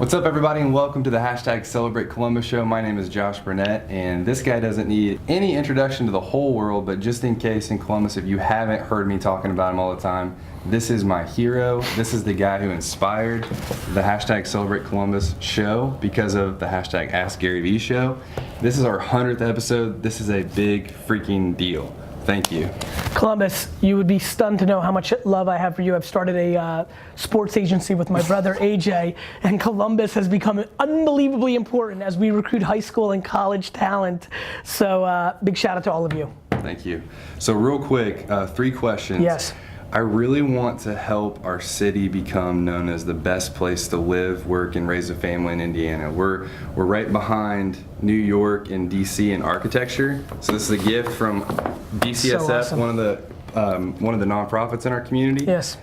What's up, everybody, and welcome to the hashtag Celebrate Columbus show. My name is Josh Burnett, and this guy doesn't need any introduction to the whole world, but just in case in Columbus, if you haven't heard me talking about him all the time, this is my hero. This is the guy who inspired the hashtag Celebrate Columbus show because of the hashtag Ask Gary Vee show. This is our 100th episode. This is a big freaking deal. Thank you. Columbus, you would be stunned to know how much love I have for you. I've started a sports agency with my brother AJ, and Columbus has become unbelievably important as we recruit high school and college talent. So big shout out to all of you. Thank you. So real quick, 3 questions. Yes. I really want to help our city become known as the best place to live, work, and raise a family in Indiana. We're right behind New York and DC in architecture. So this is a gift from DCSF, So awesome. one of the nonprofits in our community. Yes.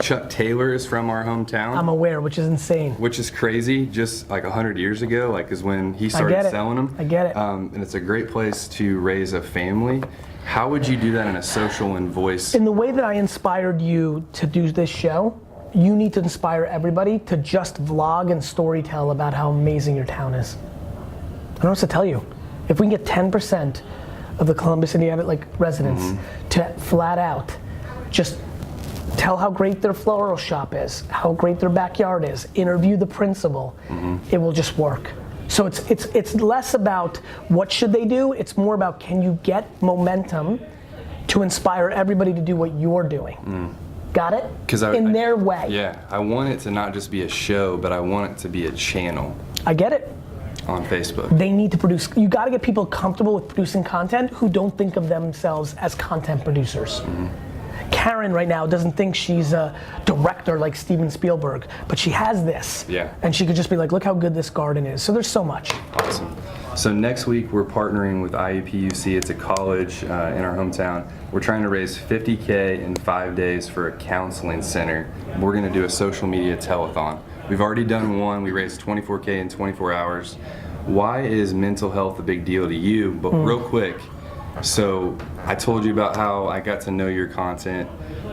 Chuck Taylor is from our hometown. I'm aware, which is insane. Which is crazy, just like 100 years ago, like is when he started selling them. I get it. And it's a great place to raise a family. How would you do that in a social and voice? In the way that I inspired you to do this show, you need to inspire everybody to just vlog and storytell about how amazing your town is. I don't know what to tell you. If we can get 10% of the Columbus, Indiana residents to flat out just tell how great their floral shop is, how great their backyard is, interview the principal, it will just work. So it's less about what should they do, it's more about can you get momentum to inspire everybody to do what you're doing. Got it? In their way. Yeah, I want it to not just be a show, but I want it to be a channel. I get it. On Facebook. They need to produce, you gotta get people comfortable with producing content who don't think of themselves as content producers. Karen right now doesn't think she's a director like Steven Spielberg, but she has this. Yeah. And she could just be like, look how good this garden is. So there's so much. Awesome. So next week we're partnering with IUPUC. It's a college in our hometown. We're trying to raise $50K in 5 days for a counseling center. We're gonna do a social media telethon. We've already done one. We raised $24K in 24 hours. Why is mental health a big deal to you? But real quick, so I told you about how I got to know your content.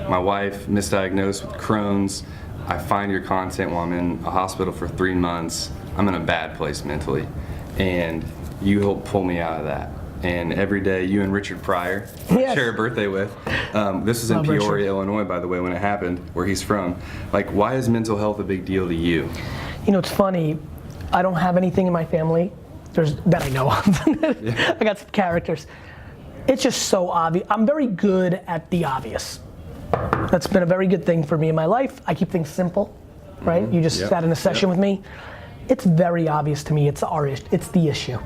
My wife misdiagnosed with Crohn's. I find your content while I'm in a hospital for 3 months. I'm in a bad place mentally. And you helped pull me out of that. And every day, you and Richard Pryor, Yes. share a birthday with. This is in Love Peoria, Richard. Illinois, by the way, when it happened, where he's from. Like, why is mental health a big deal to you? You know, it's funny, I don't have anything in my family that I know of. Yeah. I got some characters. It's just so obvious. I'm very good at the obvious. That's been a very good thing for me in my life. I keep things simple, right? You just sat in a session with me. It's very obvious to me, it's the issue.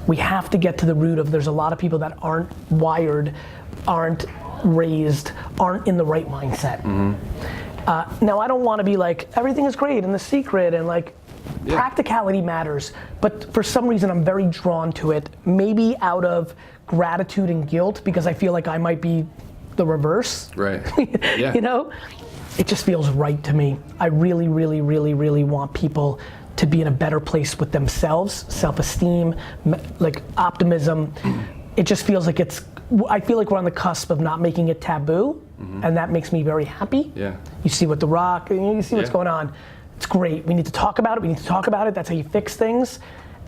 We have to get to the root of, there's a lot of people that aren't wired, aren't raised, aren't in the right mindset. Now I don't want to be like, everything is great and the secret and like, practicality matters, but for some reason I'm very drawn to it, maybe out of gratitude and guilt because I feel like I might be the reverse. Right. Yeah. You know? It just feels right to me. I really, really, really, really want people to be in a better place with themselves, self-esteem, like optimism. It just feels like I feel like we're on the cusp of not making it taboo, and that makes me very happy. Yeah. You see what The Rock, you see what's going on. It's great. We need to talk about it. That's how you fix things.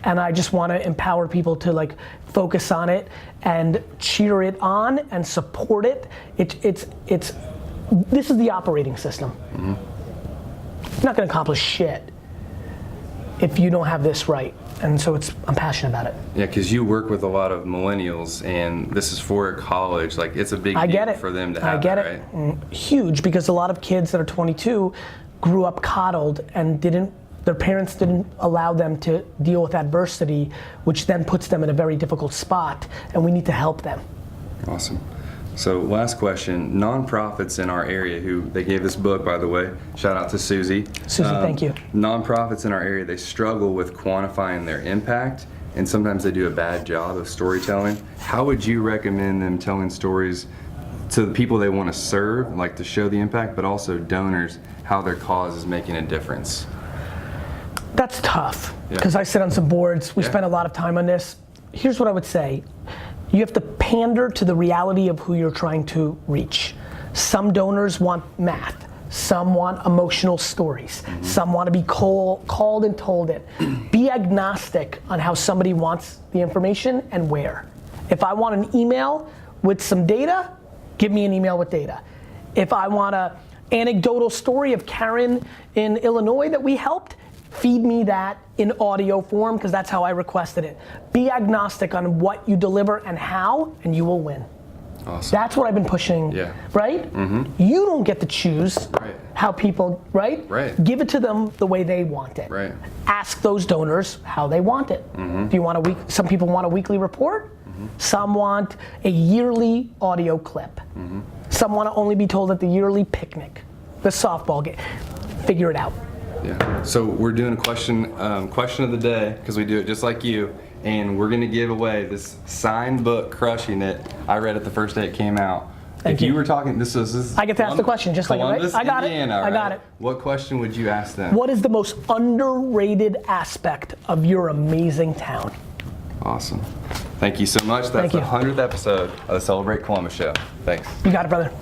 And I just want to empower people to like focus on it and cheer it on and support it. This is the operating system. You're not going to accomplish shit if you don't have this right. And so I'm passionate about it. Yeah, because you work with a lot of millennials, and this is for a college. Like, it's a big deal for them to have. I get that, it. Right? Huge, because a lot of kids that are 22 grew up coddled and their parents didn't allow them to deal with adversity, which then puts them in a very difficult spot, and we need to help them. Awesome. So last question, nonprofits in our area they gave this book, by the way, shout out to Susie. Susie, thank you. Nonprofits in our area, they struggle with quantifying their impact, and sometimes they do a bad job of storytelling. How would you recommend them telling stories to the people they want to serve, like to show the impact, but also donors, how their cause is making a difference? That's tough, because I sit on some boards, we spend a lot of time on this. Here's what I would say. You have to pander to the reality of who you're trying to reach. Some donors want math. Some want emotional stories. Some want to be called and told it. Be agnostic on how somebody wants the information and where. If I want an email with some data, give me an email with data. If I want an anecdotal story of Karen in Illinois that we helped, feed me that in audio form, because that's how I requested it. Be agnostic on what you deliver and how, and you will win. Awesome. That's what I've been pushing, right? You don't get to choose how people, right? Give it to them the way they want it. Ask those donors how they want it. Do you want some people want a weekly report. Some want a yearly audio clip. Some want to only be told at the yearly picnic, the softball game. Figure it out. Yeah. So we're doing a question of the day, because we do it just like you. And we're gonna give away this signed book, Crushing It. I read it the first day it came out. Thank if you were talking, this is I get to ask the question just Columbus, like, right? I got Indiana, it. I got it. What question would you ask them? What is the most underrated aspect of your amazing town? Awesome. Thank you so much. That's the 100th episode of the Celebrate Columbus show. Thanks. You got it, brother.